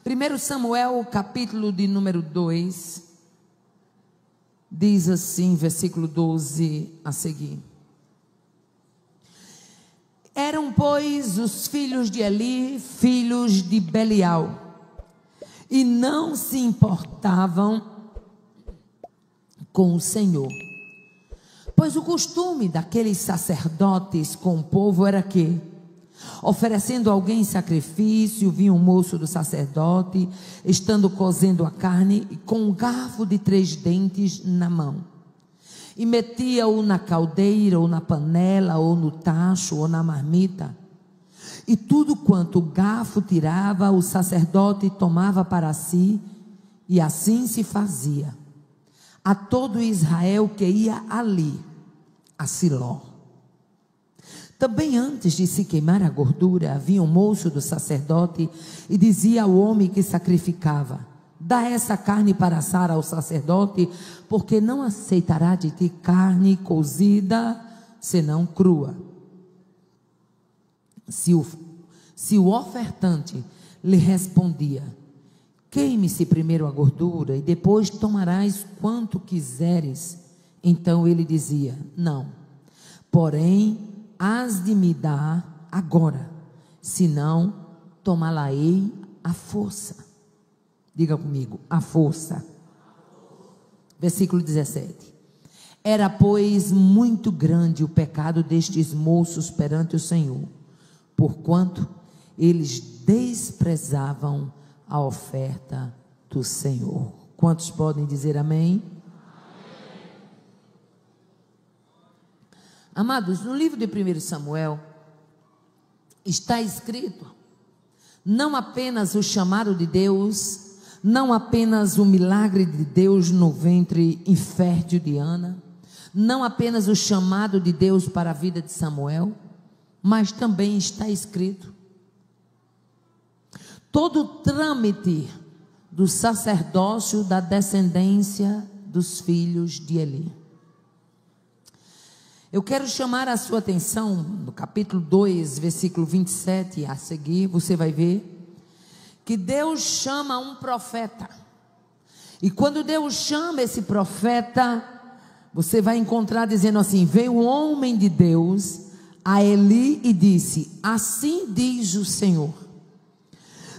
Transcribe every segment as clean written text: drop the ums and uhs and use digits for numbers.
1 Samuel, capítulo de número 2, diz assim, versículo 12 a seguir. Eram, pois, os filhos de Eli, filhos de Belial, e não se importavam com o Senhor. Pois o costume daqueles sacerdotes com o povo era que, oferecendo alguém sacrifício, vinha um moço do sacerdote, estando cozendo a carne, com um garfo de 3 dentes na mão, e metia-o na caldeira, ou na panela, ou no tacho, ou na marmita, e tudo quanto o garfo tirava, o sacerdote tomava para si, e assim se fazia a todo Israel que ia ali, a Siló. Também antes de se queimar a gordura, havia um moço do sacerdote e dizia ao homem que sacrificava: dá essa carne para assar ao sacerdote, porque não aceitará de ti carne cozida, senão crua. Se o ofertante lhe respondia: queime-se primeiro a gordura e depois tomarás quanto quiseres, então ele dizia: não, porém hás de me dar agora, senão tomá-la-ei à força. Diga comigo, à força. Versículo 17. Era, pois, muito grande o pecado destes moços perante o Senhor, porquanto eles desprezavam a oferta do Senhor. Quantos podem dizer amém? Amados, no livro de 1 Samuel está escrito não apenas o chamado de Deus, não apenas o milagre de Deus no ventre infértil de Ana, não apenas o chamado de Deus para a vida de Samuel, mas também está escrito todo o trâmite do sacerdócio da descendência dos filhos de Eli. Eu quero chamar a sua atenção no capítulo 2, versículo 27 a seguir. Você vai ver que Deus chama um profeta, e quando Deus chama esse profeta, você vai encontrar dizendo assim: veio um homem de Deus a Eli e disse: assim diz o Senhor,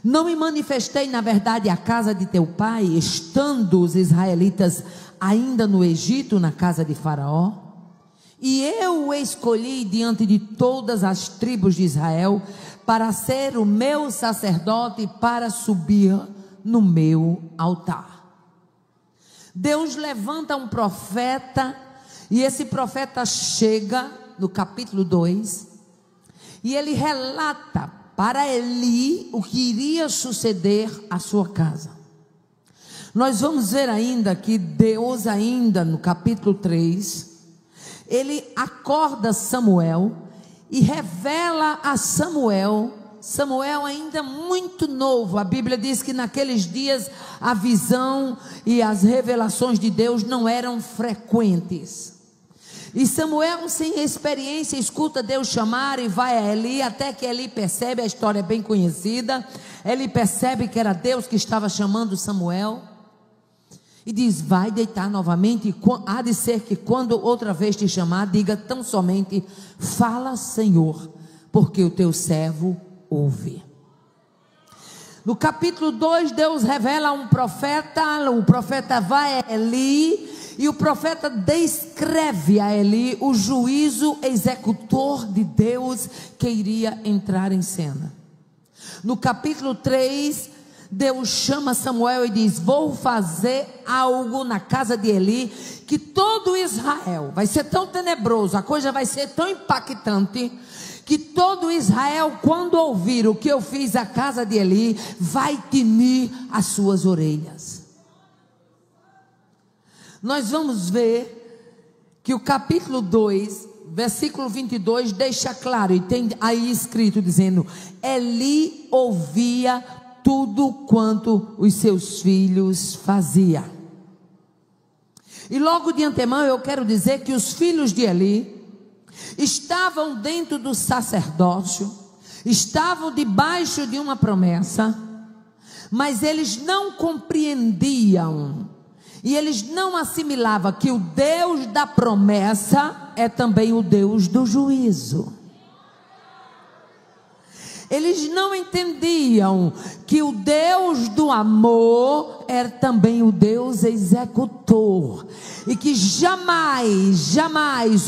não me manifestei na verdade à casa de teu pai, estando os israelitas ainda no Egito, na casa de Faraó? E eu o escolhi diante de todas as tribos de Israel para ser o meu sacerdote, para subir no meu altar. Deus levanta um profeta, e esse profeta chega no capítulo 2, e ele relata para Eli o que iria suceder à sua casa. Nós vamos ver ainda que Deus, ainda no capítulo 3, ele acorda Samuel e revela a Samuel ainda muito novo. A Bíblia diz que naqueles dias a visão e as revelações de Deus não eram frequentes, e Samuel, sem experiência, escuta Deus chamar e vai a Eli, até que Eli percebe, a história é bem conhecida, ele percebe que era Deus que estava chamando Samuel, e diz: vai deitar novamente, e há de ser que quando outra vez te chamar, diga tão somente: fala, Senhor, porque o teu servo ouve. No capítulo 2, Deus revela um profeta, o profeta vai a Eli, e o profeta descreve a Eli o juízo executor de Deus que iria entrar em cena. No capítulo 3, Deus chama Samuel e diz: vou fazer algo na casa de Eli, que todo Israel, vai ser tão tenebroso, a coisa vai ser tão impactante, que todo Israel, quando ouvir o que eu fiz à casa de Eli, vai tinir as suas orelhas. Nós vamos ver que o capítulo 2, versículo 22, deixa claro, e tem aí escrito dizendo: Eli ouvia tudo quanto os seus filhos faziam. E logo de antemão eu quero dizer que os filhos de Eli estavam dentro do sacerdócio, estavam debaixo de uma promessa, mas eles não compreendiam e eles não assimilavam que o Deus da promessa é também o Deus do juízo. Eles não entendiam que o Deus do amor era também o Deus executor, e que jamais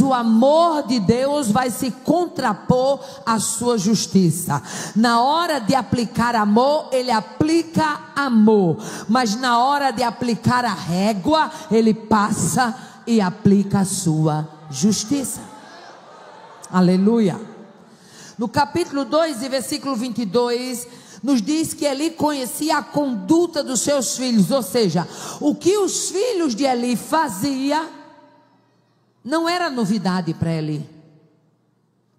o amor de Deus vai se contrapor à sua justiça. Na hora de aplicar amor, ele aplica amor, mas na hora de aplicar a régua, ele passa e aplica a sua justiça. Aleluia. No capítulo 2 e versículo 22, nos diz que Eli conhecia a conduta dos seus filhos, ou seja, o que os filhos de Eli faziam não era novidade para Eli,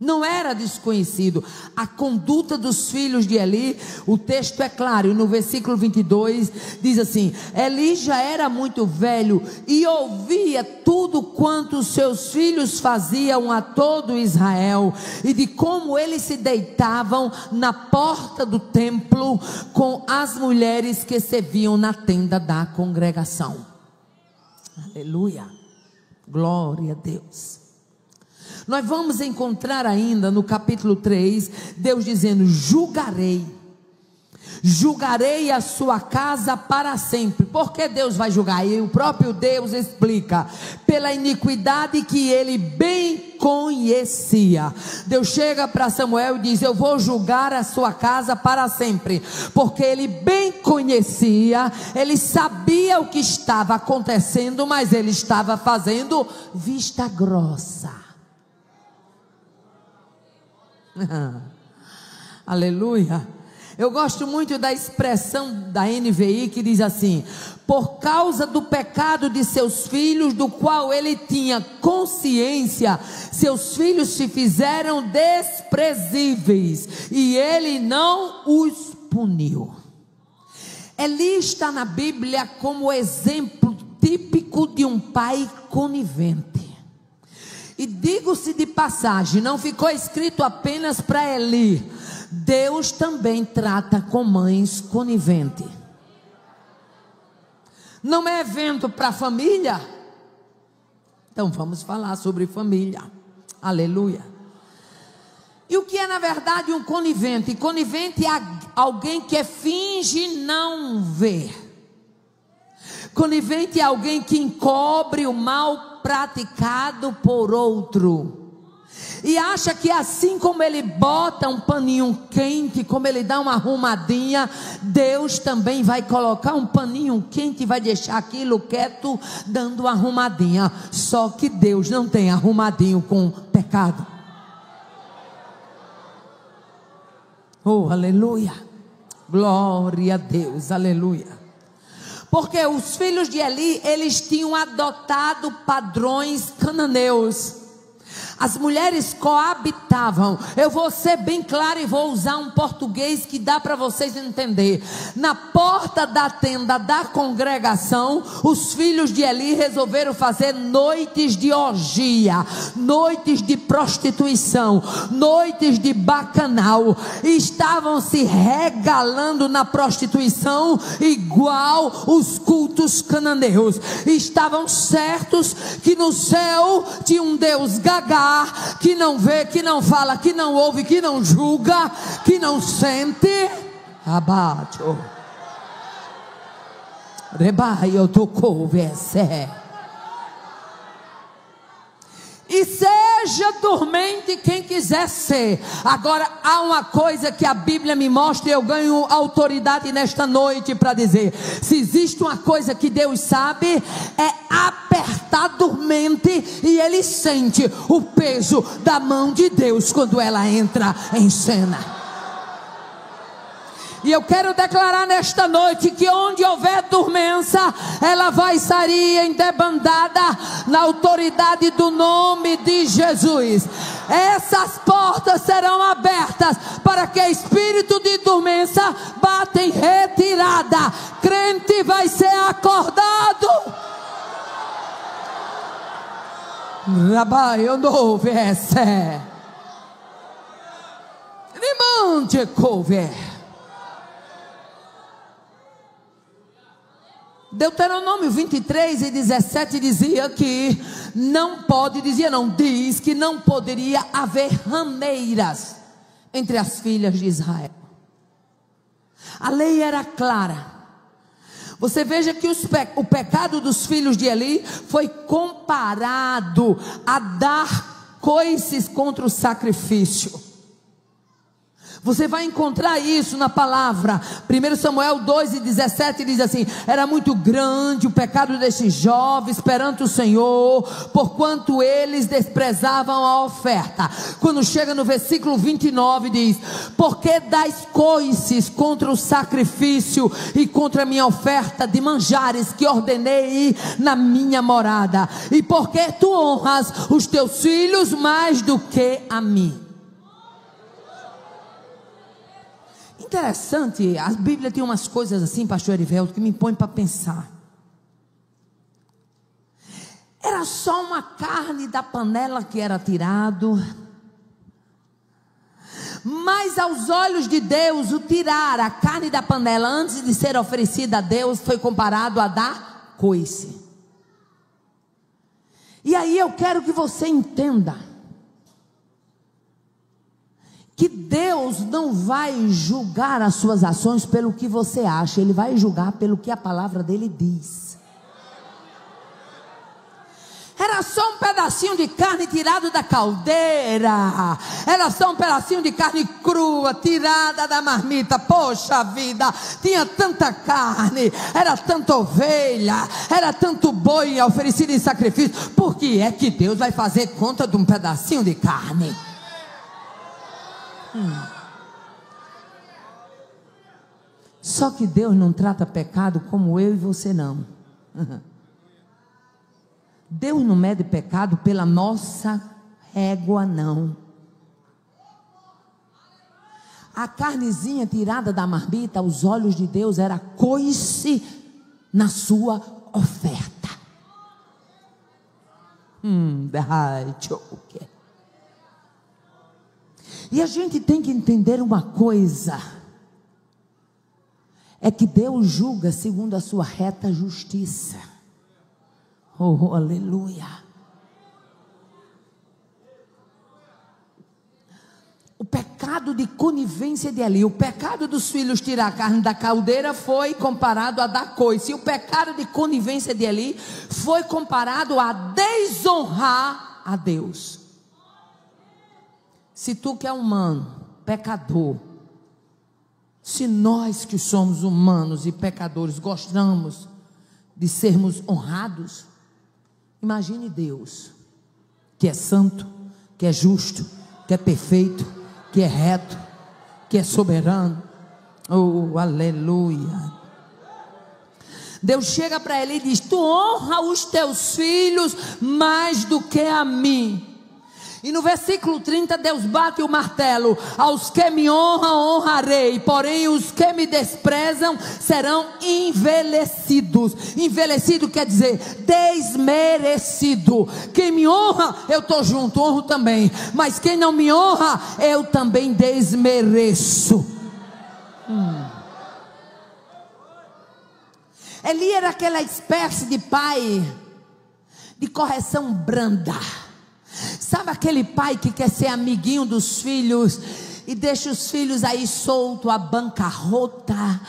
não era desconhecido. A conduta dos filhos de Eli, o texto é claro, e no versículo 22 diz assim: Eli já era muito velho e ouvia tudo quanto os seus filhos faziam a todo Israel, e de como eles se deitavam na porta do templo com as mulheres que serviam na tenda da congregação. Aleluia, glória a Deus. Nós vamos encontrar ainda no capítulo 3, Deus dizendo: julgarei a sua casa para sempre. Por que Deus vai julgar? E o próprio Deus explica: pela iniquidade que ele bem conhecia. Deus chega para Samuel e diz: eu vou julgar a sua casa para sempre, porque ele bem conhecia, ele sabia o que estava acontecendo, mas ele estava fazendo vista grossa. Aleluia. Eu gosto muito da expressão da NVI que diz assim: por causa do pecado de seus filhos, do qual ele tinha consciência, seus filhos se fizeram desprezíveis e ele não os puniu. Eli está na Bíblia como exemplo típico de um pai conivente. E digo-se de passagem, não ficou escrito apenas para Eli, Deus também trata com mães coniventes. Não é evento para família? Então vamos falar sobre família. Aleluia. E o que é na verdade um conivente? Conivente é alguém que finge não ver. Conivente é alguém que encobre o mal praticado por outro, e acha que assim como ele bota um paninho quente, como ele dá uma arrumadinha, Deus também vai colocar um paninho quente e vai deixar aquilo quieto, dando uma arrumadinha. Só que Deus não tem arrumadinho com pecado. Oh, aleluia, glória a Deus, aleluia. Porque os filhos de Eli, eles tinham adotado padrões cananeus. As mulheres coabitavam. Eu vou ser bem claro e vou usar um português que dá para vocês entender. Na porta da tenda da congregação, os filhos de Eli resolveram fazer noites de orgia, noites de prostituição, noites de bacanal. E estavam se regalando na prostituição igual os cultos cananeus. E estavam certos que no céu tinha um Deus gaga, que não vê, que não fala, que não ouve, que não julga, que não sente. Abaixo. Rebaio tocou vesse. E seja dormente quem quiser ser. Agora há uma coisa que a Bíblia me mostra e eu ganho autoridade nesta noite para dizer: se existe uma coisa que Deus sabe, é apertar dormente, e ele sente o peso da mão de Deus quando ela entra em cena. E eu quero declarar nesta noite que onde houver dormência, ela vai sair em debandada na autoridade do nome de Jesus. Essas portas serão abertas para que espírito de dormência bata em retirada. Crente vai ser acordado. Rabai, eu não vesse. Rimante couver. Deuteronômio 23:17 dizia que não pode, diz que não poderia haver rameiras entre as filhas de Israel. A lei era clara. Você veja que o pecado dos filhos de Eli foi comparado a dar coices contra o sacrifício. Você vai encontrar isso na palavra. 1 Samuel 2:17 diz assim: era muito grande o pecado destes jovens perante o Senhor, porquanto eles desprezavam a oferta. Quando chega no versículo 29 diz: porque dais coices contra o sacrifício e contra a minha oferta de manjares que ordenei na minha morada, e porque tu honras os teus filhos mais do que a mim. Interessante, a Bíblia tem umas coisas assim, pastor Erivelto, que me põe para pensar. Era só uma carne da panela que era tirado, mas aos olhos de Deus, o tirar a carne da panela antes de ser oferecida a Deus foi comparado a dar coice. E aí eu quero que você entenda que Deus não vai julgar as suas ações pelo que você acha, Ele vai julgar pelo que a palavra dele diz. Era só um pedacinho de carne tirado da caldeira, era só um pedacinho de carne crua, tirada da marmita. Poxa vida, tinha tanta carne, era tanta ovelha, era tanto boi oferecido em sacrifício. Por que é que Deus vai fazer conta de um pedacinho de carne? Só que Deus não trata pecado como eu e você não. Deus não mede pecado pela nossa régua, não. A carnezinha tirada da marmita aos olhos de Deus era coice na sua oferta. E a gente tem que entender uma coisa: é que Deus julga segundo a sua reta justiça. Oh, aleluia. O pecado de conivência de Eli, o pecado dos filhos tirar a carne da caldeira foi comparado a dar coice. E o pecado de conivência de Eli foi comparado a desonrar a Deus. Se tu que é humano, pecador, se nós que somos humanos e pecadores gostamos de sermos honrados, imagine Deus, que é santo, que é justo, que é perfeito, que é reto, que é soberano. Oh, aleluia. Deus chega para ele e diz: tu honra os teus filhos mais do que a mim. E no versículo 30 Deus bate o martelo: aos que me honram honrarei, porém os que me desprezam serão envelhecidos. Envelhecido quer dizer desmerecido. Quem me honra, eu estou junto, honro também, mas quem não me honra, eu também desmereço. Eli era aquela espécie de pai de correção branda. Sabe aquele pai que quer ser amiguinho dos filhos e deixa os filhos aí solto a bancarrota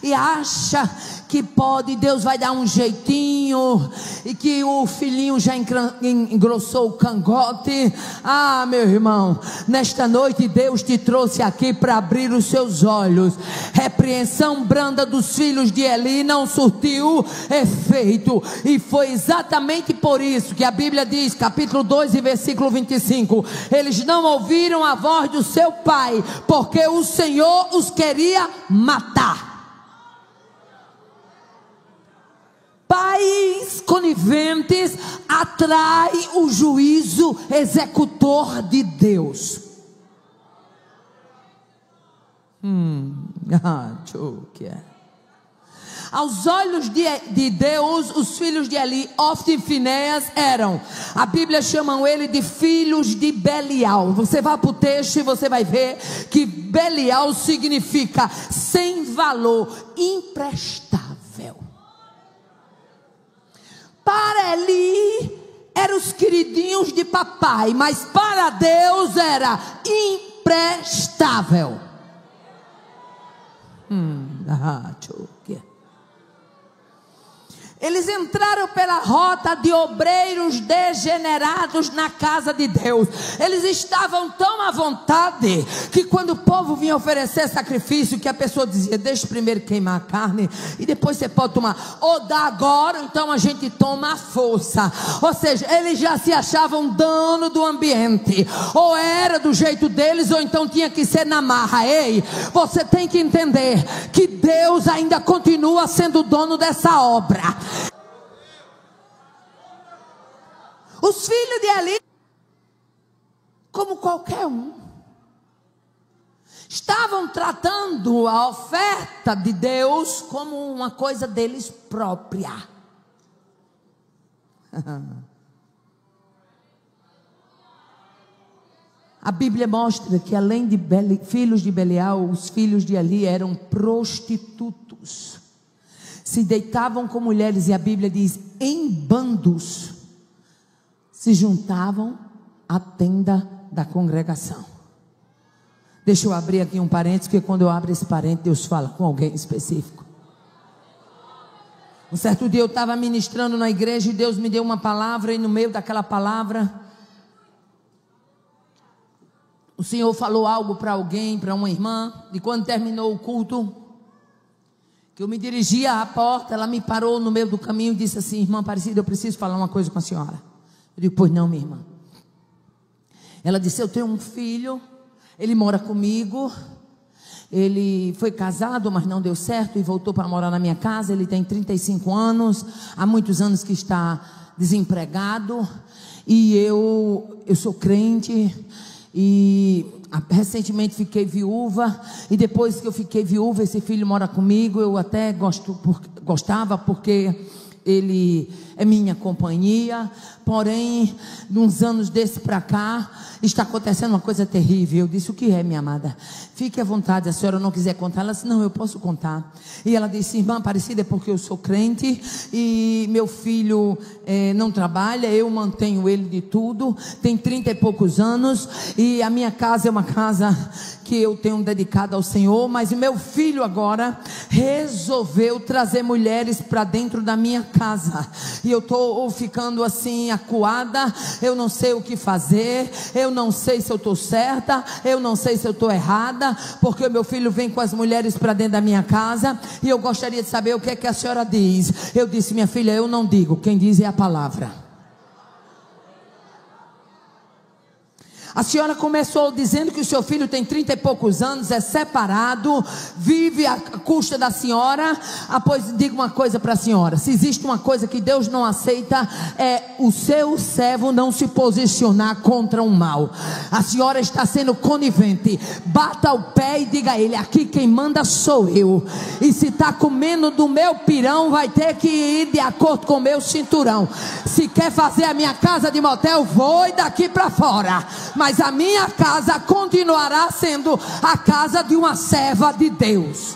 e acha que pode, Deus vai dar um jeitinho e que o filhinho já engrossou o cangote? Ah, meu irmão, nesta noite Deus te trouxe aqui para abrir os seus olhos. Repreensão branda dos filhos de Eli não surtiu efeito, e foi exatamente por isso que a Bíblia diz, capítulo 2 e versículo 25: eles não ouviram a voz do seu pai, porque o Senhor os queria matar. Pais coniventes atrai o juízo executor de Deus. Aos olhos de Deus, os filhos de Eli, Ofni e Finéias, eram, a Bíblia chama ele de filhos de Belial. Você vai para o texto e você vai ver que Belial significa sem valor, imprestável. Para Eli eram os queridinhos de papai, mas para Deus era imprestável. Eles entraram pela rota de obreiros degenerados na casa de Deus. Eles estavam tão à vontade que quando o povo vinha oferecer sacrifício, que a pessoa dizia: deixa primeiro queimar a carne e depois você pode tomar. Ou dá agora, então a gente toma à força. Ou seja, eles já se achavam dono do ambiente. Ou era do jeito deles, ou então tinha que ser na marra. Ei, você tem que entender que Deus ainda continua sendo dono dessa obra. Os filhos de Eli, como qualquer um, estavam tratando a oferta de Deus como uma coisa deles própria. A Bíblia mostra que além de filhos de Belial, os filhos de Eli eram prostitutos. Se deitavam com mulheres, e a Bíblia diz, em bandos, se juntavam à tenda da congregação. Deixa eu abrir aqui um parênteses, porque quando eu abro esse parênteses, Deus fala com alguém específico. Um certo dia eu estava ministrando na igreja e Deus me deu uma palavra, e no meio daquela palavra, o Senhor falou algo para alguém, para uma irmã, e quando terminou o culto, que eu me dirigia à porta, ela me parou no meio do caminho e disse assim: irmã Aparecida, eu preciso falar uma coisa com a senhora. Eu digo: pois não, minha irmã. Ela disse: eu tenho um filho, ele mora comigo, ele foi casado, mas não deu certo e voltou para morar na minha casa. Ele tem 35 anos, há muitos anos que está desempregado, e eu sou crente, e recentemente fiquei viúva, e depois que eu fiquei viúva, esse filho mora comigo. Eu até gostava porque ele é minha companhia, porém, de uns anos desse para cá, está acontecendo uma coisa terrível. Eu disse: o que é, minha amada? Fique à vontade, a senhora não quiser contar. Ela disse: não, eu posso contar. E ela disse: irmã Aparecida, é porque eu sou crente, e meu filho não trabalha, eu mantenho ele de tudo, tem 30 e poucos anos, e a minha casa é uma casa que eu tenho dedicado ao Senhor, mas o meu filho agora resolveu trazer mulheres para dentro da minha casa, e eu estou ficando assim acuada, eu não sei o que fazer, eu não sei se eu estou certa, eu não sei se eu estou errada, porque o meu filho vem com as mulheres para dentro da minha casa, e eu gostaria de saber o que é que a senhora diz. Eu disse: minha filha, eu não digo, quem diz é a palavra. A senhora começou dizendo que o seu filho tem 30 e poucos anos, é separado, vive à custa da senhora. Pois diga uma coisa para a senhora: se existe uma coisa que Deus não aceita, é o seu servo não se posicionar contra o mal. A senhora está sendo conivente. Bata o pé e diga a ele: aqui quem manda sou eu, e se está comendo do meu pirão, vai ter que ir de acordo com o meu cinturão. Se quer fazer a minha casa de motel, vou daqui para fora, mas a minha casa continuará sendo a casa de uma serva de Deus.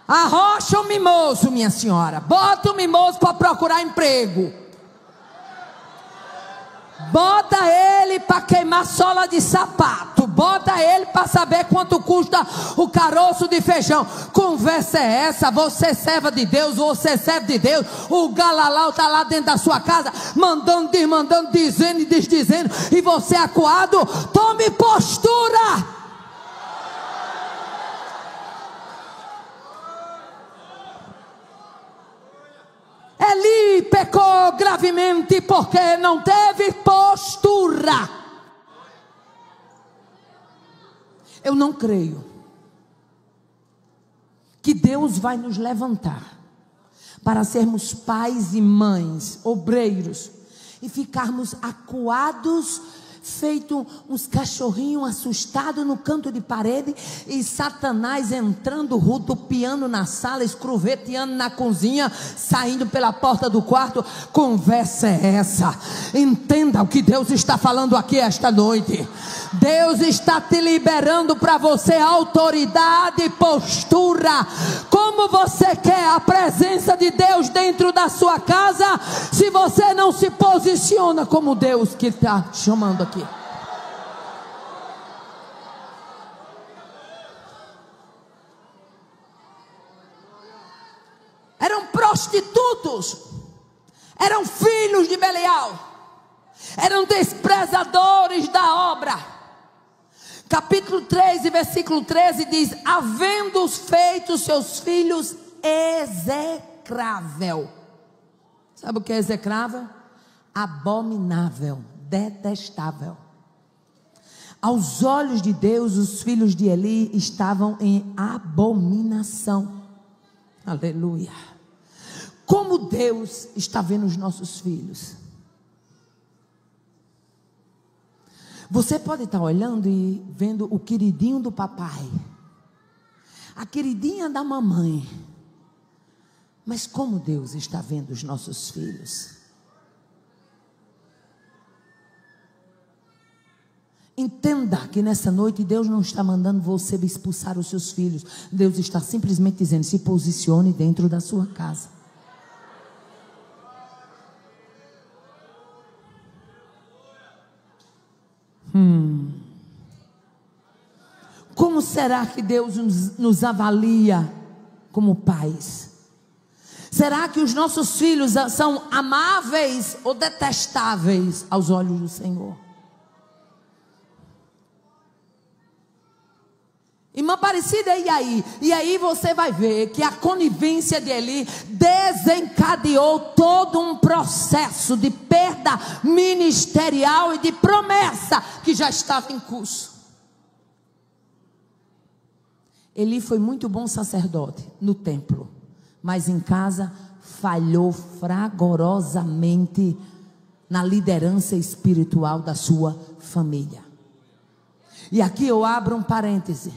Arrocha o mimoso, minha senhora. Bota o mimoso para procurar emprego. Bota ele para queimar sola de sapato. Bota ele para saber quanto custa o caroço de feijão. Conversa é essa? Você é serva de Deus, você é servo de Deus. O galalau está lá dentro da sua casa, mandando, desmandando, dizendo e desdizendo, e você acuado. Tome postura. Eli pecou gravemente porque não teve postura. Eu não creio que Deus vai nos levantar para sermos pais e mães, obreiros, e ficarmos acuados, feito uns cachorrinhos assustados no canto de parede, e Satanás entrando, rodopiando na sala, escruveteando na cozinha, saindo pela porta do quarto. Conversa é essa? Entenda o que Deus está falando aqui esta noite. Deus está te liberando para você autoridade e postura. Como você quer a presença de Deus dentro da sua casa, se você não se posiciona como Deus que está chamando aqui? Eram prostitutos, eram filhos de Belial, eram desprezadores da obra. Capítulo 3, versículo 13 diz: havendo feito seus filhos execrável. Sabe o que é execrável? Abominável, detestável. Aos olhos de Deus, os filhos de Eli estavam em abominação. Aleluia. Como Deus está vendo os nossos filhos? Você pode estar olhando e vendo o queridinho do papai, a queridinha da mamãe, mas como Deus está vendo os nossos filhos? Entenda que nessa noite Deus não está mandando você expulsar os seus filhos. Deus está simplesmente dizendo: se posicione dentro da sua casa. Como será que Deus nos avalia como pais? Será que os nossos filhos são amáveis ou detestáveis aos olhos do Senhor? Irmã Aparecida, e aí? E aí você vai ver que a conivência de Eli desencadeou todo um processo de perda ministerial e de promessa que já estava em curso. Eli foi muito bom sacerdote no templo, mas em casa falhou fragorosamente na liderança espiritual da sua família. E aqui eu abro um parêntese,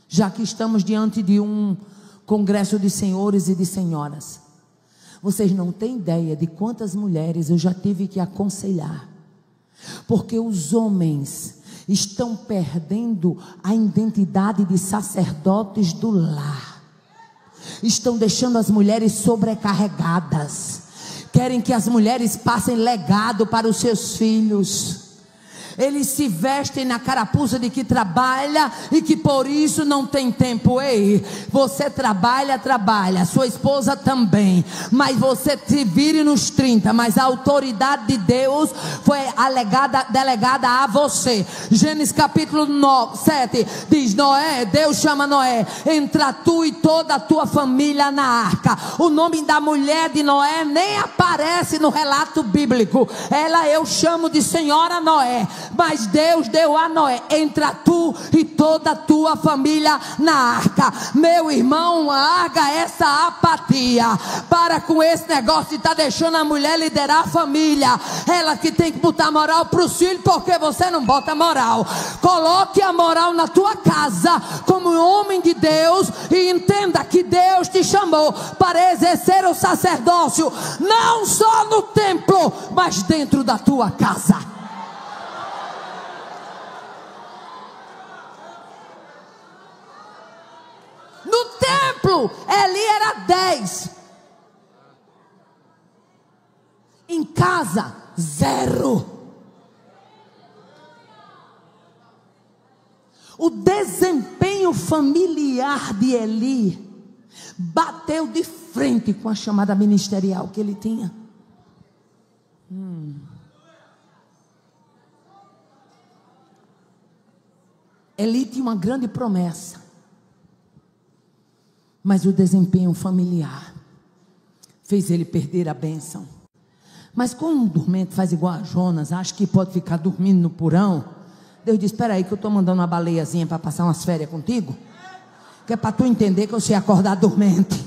já que estamos diante de um congresso de senhores e de senhoras. Vocês não têm ideia de quantas mulheres eu já tive que aconselhar, porque os homens estão perdendo a identidade de sacerdotes do lar, estão deixando as mulheres sobrecarregadas, querem que as mulheres passem legado para os seus filhos. Eles se vestem na carapuça de que trabalha e que por isso não tem tempo. Ei, você trabalha, sua esposa também, mas você se vire nos 30, mas a autoridade de Deus foi delegada a você. Gênesis capítulo 7 diz: Noé, Deus chama Noé: entra tu e toda a tua família na arca. O nome da mulher de Noé nem aparece no relato bíblico. Ela eu chamo de Senhora Noé, mas Deus deu a Noé: entra tu e toda a tua família na arca. Meu irmão, larga essa apatia, para com esse negócio de estar deixando a mulher liderar a família. Ela que tem que botar moral para os filhos, porque você não bota moral. Coloque a moral na tua casa como homem de Deus, e entenda que Deus te chamou para exercer o sacerdócio, não só no templo, mas dentro da tua casa. No templo, Eli era 10. Em casa, 0. O desempenho familiar de Eli bateu de frente com a chamada ministerial que ele tinha. Eli tinha uma grande promessa, mas o desempenho familiar fez ele perder a bênção. Mas quando um dormente faz igual a Jonas, acha que pode ficar dormindo no porão, Deus diz: espera aí que eu estou mandando uma baleiazinha para passar umas férias contigo, que é para tu entender que eu sei acordar dormente.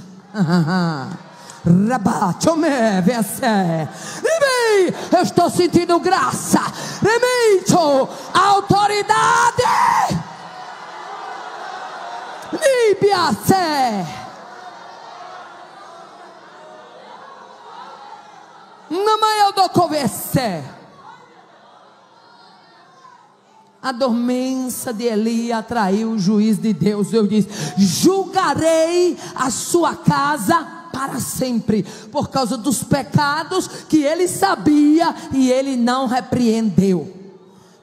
Eu estou sentindo graça. Remito, autoridade. Líbia-se. Não eu dou conversa. A dormência de Eli atraiu o juiz de Deus. Deus diz: julgarei a sua casa para sempre, por causa dos pecados que ele sabia e ele não repreendeu.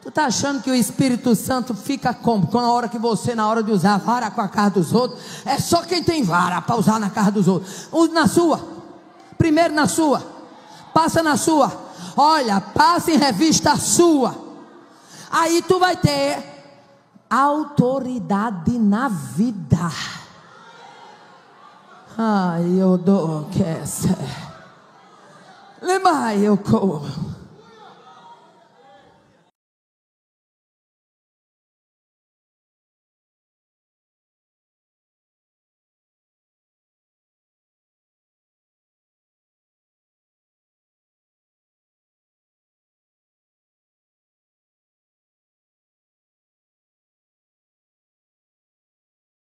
Tu está achando que o Espírito Santo fica como? Com a hora que você, na hora de usar a vara com a casa dos outros, é só quem tem vara para usar na casa dos outros. Use na sua, primeiro na sua, passa na sua, olha, passa em revista a sua. Aí tu vai ter autoridade na vida. Ai, eu dou que essa. Lembra eu